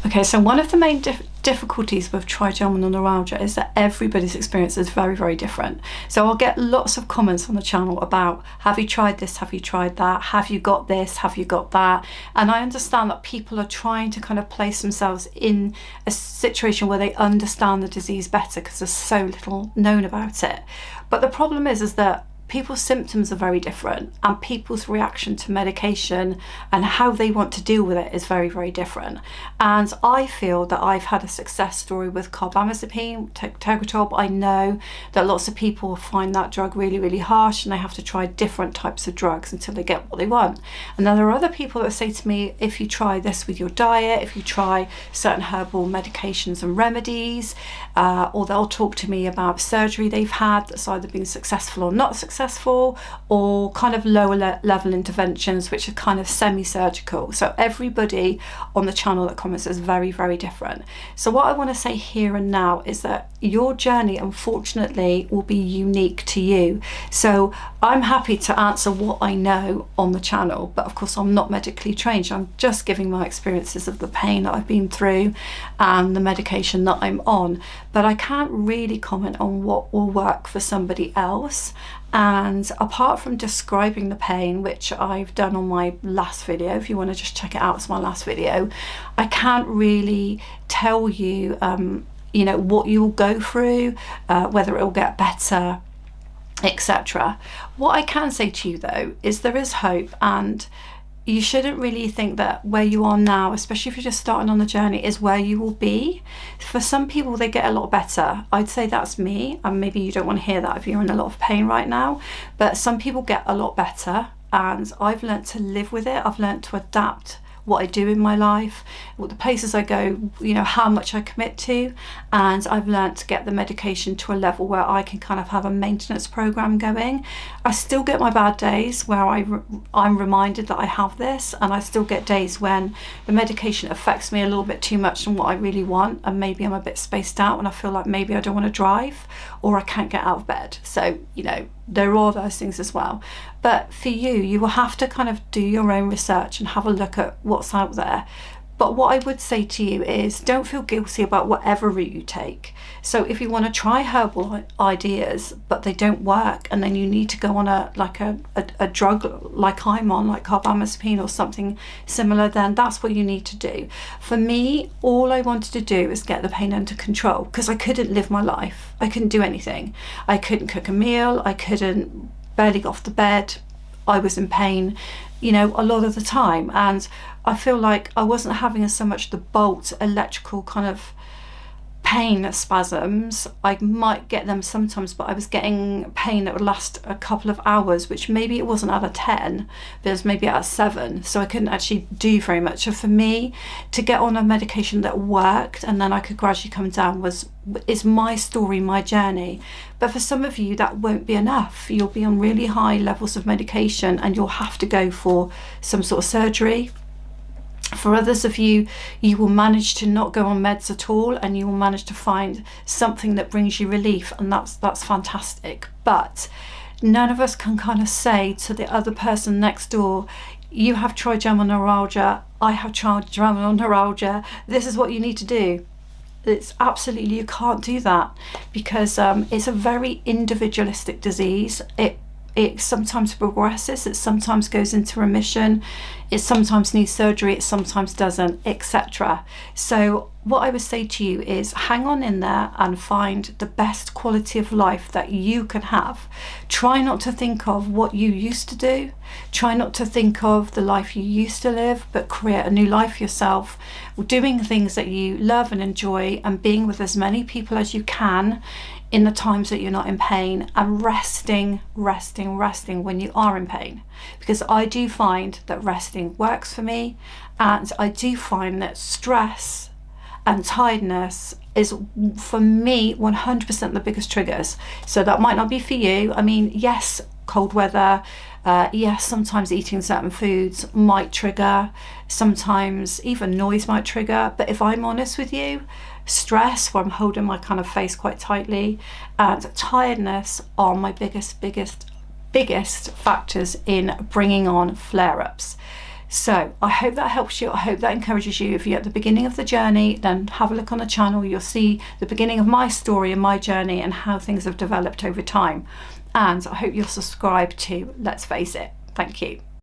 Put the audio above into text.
Okay, so one of the main difficulties with trigeminal neuralgia is that everybody's experience is very, very different. So I'll get lots of comments on the channel about, have you tried this, have you tried that, have you got this, have you got that? And I understand that people are trying to kind of place themselves in a situation where they understand the disease better because there's so little known about it. But the problem is that people's symptoms are very different, and people's reaction to medication and how they want to deal with it is very, very different. And I feel that I've had a success story with carbamazepine, tegretol. I know that lots of people find that drug really, really harsh, and they have to try different types of drugs until they get what they want. And then there are other people that say to me, if you try this with your diet, if you try certain herbal medications and remedies, or they'll talk to me about surgery they've had that's either been successful or not successful, or kind of lower level interventions which are kind of semi-surgical. So everybody on the channel that comments is very, very different. So what I want to say here and now is that your journey unfortunately will be unique to you. So I'm happy to answer what I know on the channel, but of course I'm not medically trained. I'm just giving my experiences of the pain that I've been through and the medication that I'm on, but I can't really comment on what will work for somebody else. And apart from describing the pain, which I've done on my last video, if you want to just check it out, it's my last video, I can't really tell you, you know, what you'll go through, whether it'll get better, etc. What I can say to you though is there is hope, and you shouldn't really think that where you are now, especially if you're just starting on the journey, is where you will be. For some people, they get a lot better. I'd say that's me, and maybe you don't want to hear that if you're in a lot of pain right now, but some people get a lot better, and I've learned to live with it. I've learned to adapt what I do in my life, what the places I go, you know, how much I commit to, and I've learned to get the medication to a level where I can kind of have a maintenance program going. I still get my bad days where I'm reminded that I have this, and I still get days when the medication affects me a little bit too much than what I really want, and maybe I'm a bit spaced out and I feel like maybe I don't want to drive, or I can't get out of bed. So, you know, there are those things as well. But for you, you will have to kind of do your own research and have a look at what's out there. But what I would say to you is don't feel guilty about whatever route you take. So if you want to try herbal ideas but they don't work, and then you need to go on a drug like I'm on, like carbamazepine or something similar, then that's what you need to do. For me, all I wanted to do is get the pain under control, because I couldn't live my life. I couldn't do anything. I couldn't cook a meal. I couldn't barely get off the bed. I was in pain, you know, a lot of the time, and I feel like I wasn't having so much the bolt electrical kind of pain spasms. I might get them sometimes, but I was getting pain that would last a couple of hours, which maybe it wasn't out of 10, but it was maybe out of 7, so I couldn't actually do very much. So for me to get on a medication that worked and then I could gradually come down is my story, my journey. But for some of you that won't be enough. You'll be on really high levels of medication and you'll have to go for some sort of surgery. For others of you, you will manage to not go on meds at all, and you will manage to find something that brings you relief, and that's fantastic. But none of us can kind of say to the other person next door, you have trigeminal neuralgia, I have trigeminal neuralgia, this is what you need to do. It's absolutely, you can't do that, because it's a very individualistic disease. It sometimes progresses, it sometimes goes into remission, it sometimes needs surgery, it sometimes doesn't, etc. So what I would say to you is hang on in there and find the best quality of life that you can have. Try not to think of what you used to do. Try not to think of the life you used to live, but create a new life yourself, doing things that you love and enjoy, and being with as many people as you can in the times that you're not in pain, and resting when you are in pain. Because I do find that resting works for me, and I do find that stress and tiredness is, for me, 100% the biggest triggers. So that might not be for you. I mean, yes, cold weather, yes, sometimes eating certain foods might trigger, sometimes even noise might trigger, but if I'm honest with you, stress, where I'm holding my kind of face quite tightly, and tiredness are my biggest factors in bringing on flare-ups. So I hope that helps you. I hope that encourages you. If you're at the beginning of the journey, then have a look on the channel. You'll see the beginning of my story and my journey and how things have developed over time. And I hope you'll subscribe to Let's Face It. Thank you.